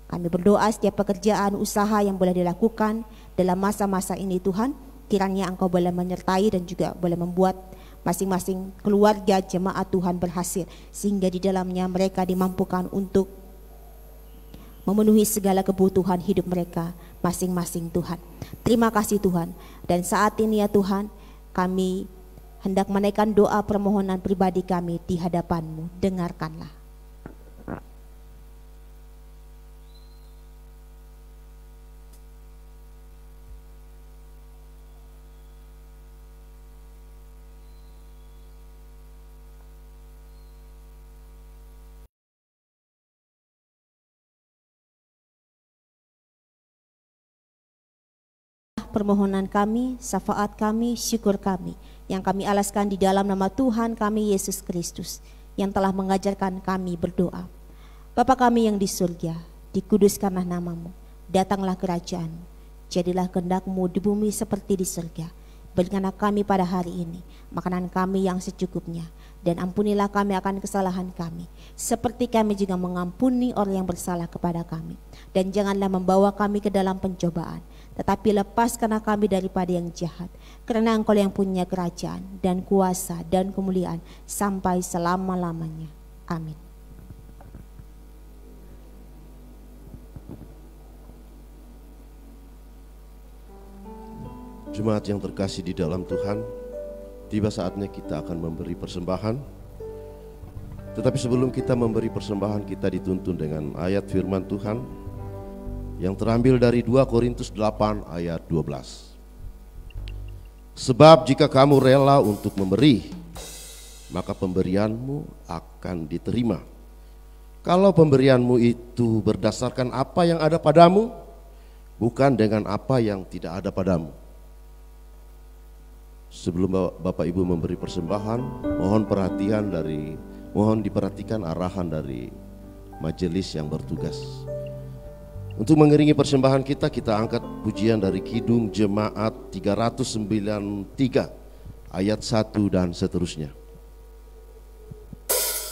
Kami berdoa setiap pekerjaan usaha yang boleh dilakukan dalam masa-masa ini Tuhan, kiranya Engkau boleh menyertai dan juga boleh membuat masing-masing keluarga jemaat Tuhan berhasil, sehingga di dalamnya mereka dimampukan untuk memenuhi segala kebutuhan hidup mereka masing-masing Tuhan. Terima kasih Tuhan. Dan saat ini ya Tuhan, kami hendak menaikkan doa permohonan pribadi kami di hadapan-Mu. Dengarkanlah. permohonan kami, syafaat kami, syukur kami yang kami alaskan di dalam nama Tuhan kami Yesus Kristus yang telah mengajarkan kami berdoa. Bapa kami yang di surga, dikuduskanlah namamu, datanglah kerajaanmu, jadilah kehendak-Mu di bumi seperti di surga. Berikanlah kami pada hari ini makanan kami yang secukupnya, dan ampunilah kami akan kesalahan kami, seperti kami juga mengampuni orang yang bersalah kepada kami. Dan janganlah membawa kami ke dalam pencobaan, tetapi lepaskanlah kami daripada yang jahat. Karena Engkau yang punya kerajaan dan kuasa dan kemuliaan sampai selama-lamanya. Amin. Jemaat yang terkasih di dalam Tuhan, tiba saatnya kita akan memberi persembahan. Tetapi sebelum kita memberi persembahan, kita dituntun dengan ayat firman Tuhan yang terambil dari 2 Korintus 8 ayat 12. Sebab jika kamu rela untuk memberi, maka pemberianmu akan diterima. Kalau pemberianmu itu berdasarkan apa yang ada padamu, bukan dengan apa yang tidak ada padamu. Sebelum Bapak Ibu memberi persembahan, mohon diperhatikan arahan dari majelis yang bertugas. Untuk mengiringi persembahan kita angkat pujian dari Kidung Jemaat 393 ayat 1 dan seterusnya. Terisi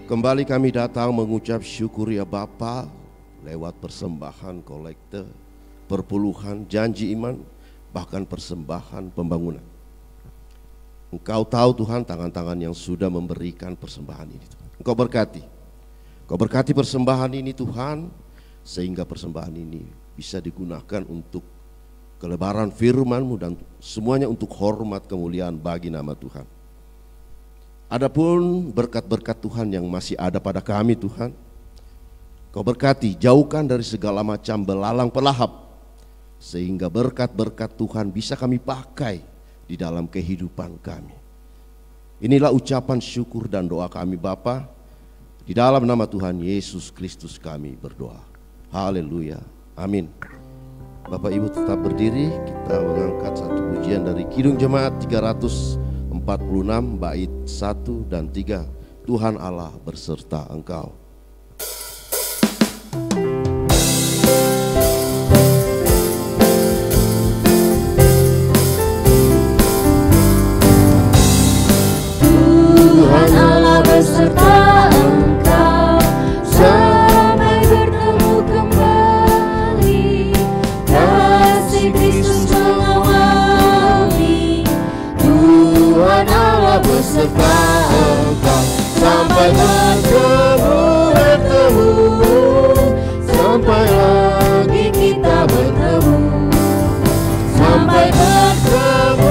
Kembali kami datang mengucap syukur ya Bapa lewat persembahan kolekte, perpuluhan, janji iman, bahkan persembahan pembangunan. Engkau tahu Tuhan tangan-tangan yang sudah memberikan persembahan ini. Engkau berkati. Engkau berkati persembahan ini Tuhan, sehingga persembahan ini bisa digunakan untuk kelebaran firman-Mu dan semuanya untuk hormat kemuliaan bagi nama Tuhan. Adapun berkat-berkat Tuhan yang masih ada pada kami Tuhan, Kau berkati, jauhkan dari segala macam belalang pelahap, sehingga berkat-berkat Tuhan bisa kami pakai di dalam kehidupan kami. Inilah ucapan syukur dan doa kami Bapa, di dalam nama Tuhan Yesus Kristus kami berdoa. Haleluya, amin. Bapak Ibu tetap berdiri, kita mengangkat satu pujian dari Kidung Jemaat 346 bait 1 dan 3. Tuhan Allah berserta engkau. Tuhan Allah beserta engkau sampai bertemu kembali. Kasih Kristus mengawali. Tuhan Allah beserta engkau sampai bertemu, sampai lagi kita bertemu, sampai bertemu.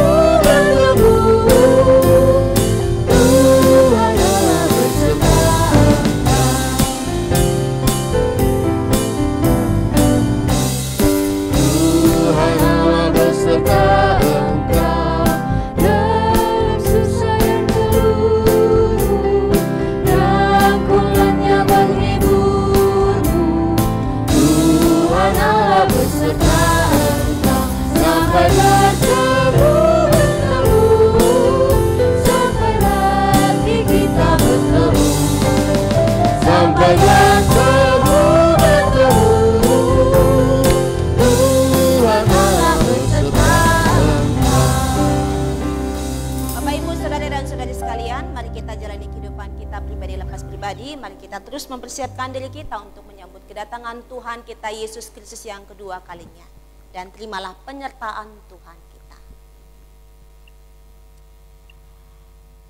Mari kita terus mempersiapkan diri kita untuk menyambut kedatangan Tuhan kita Yesus Kristus yang kedua kalinya. Dan terimalah penyertaan Tuhan kita.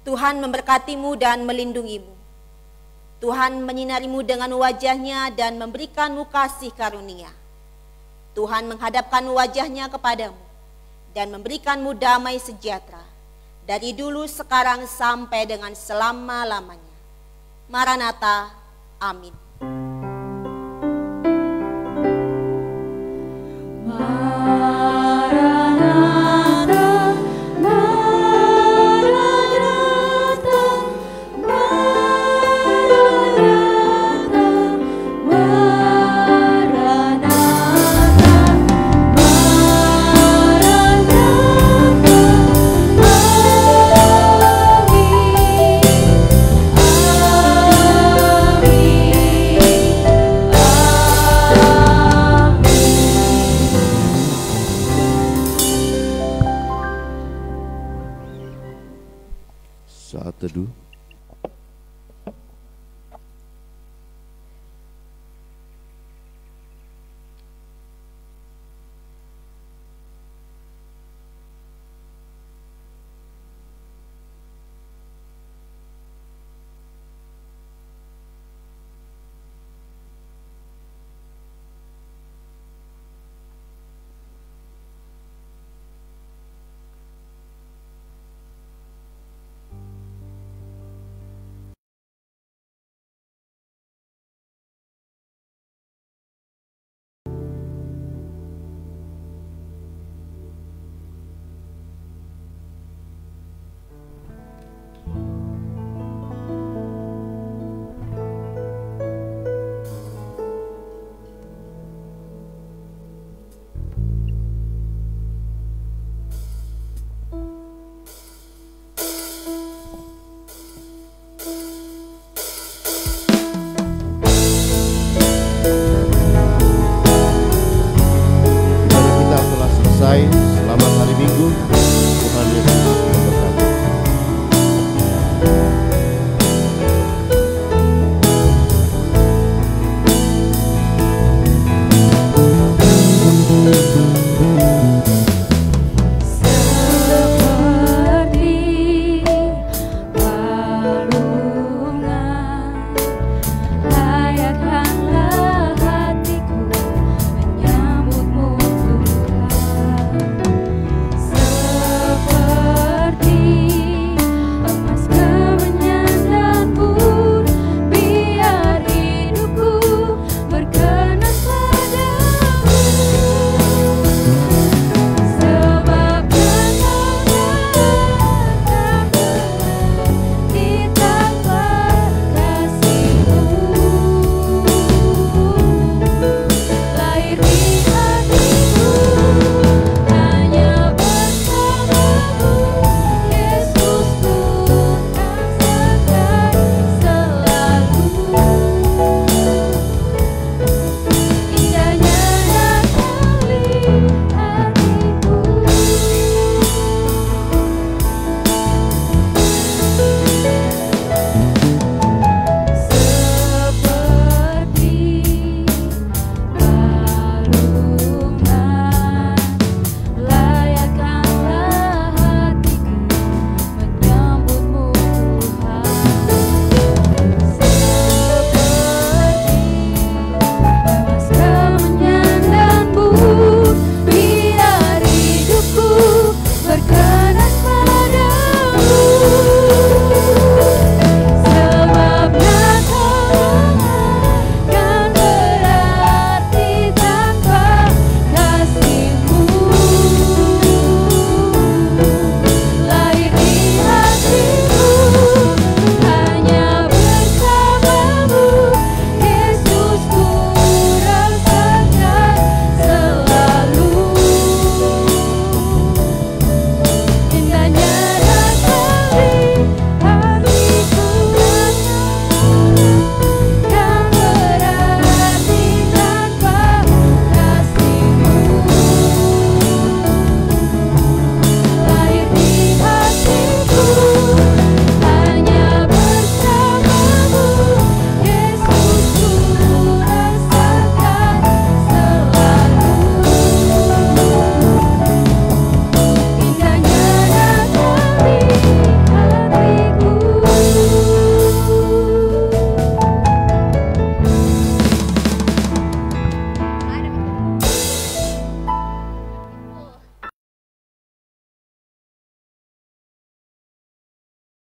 Tuhan memberkatimu dan melindungimu. Tuhan menyinarimu dengan wajahnya dan memberikanmu kasih karunia. Tuhan menghadapkan wajahnya kepadamu dan memberikanmu damai sejahtera. Dari dulu, sekarang, sampai dengan selama-lamanya. Maranatha, amin.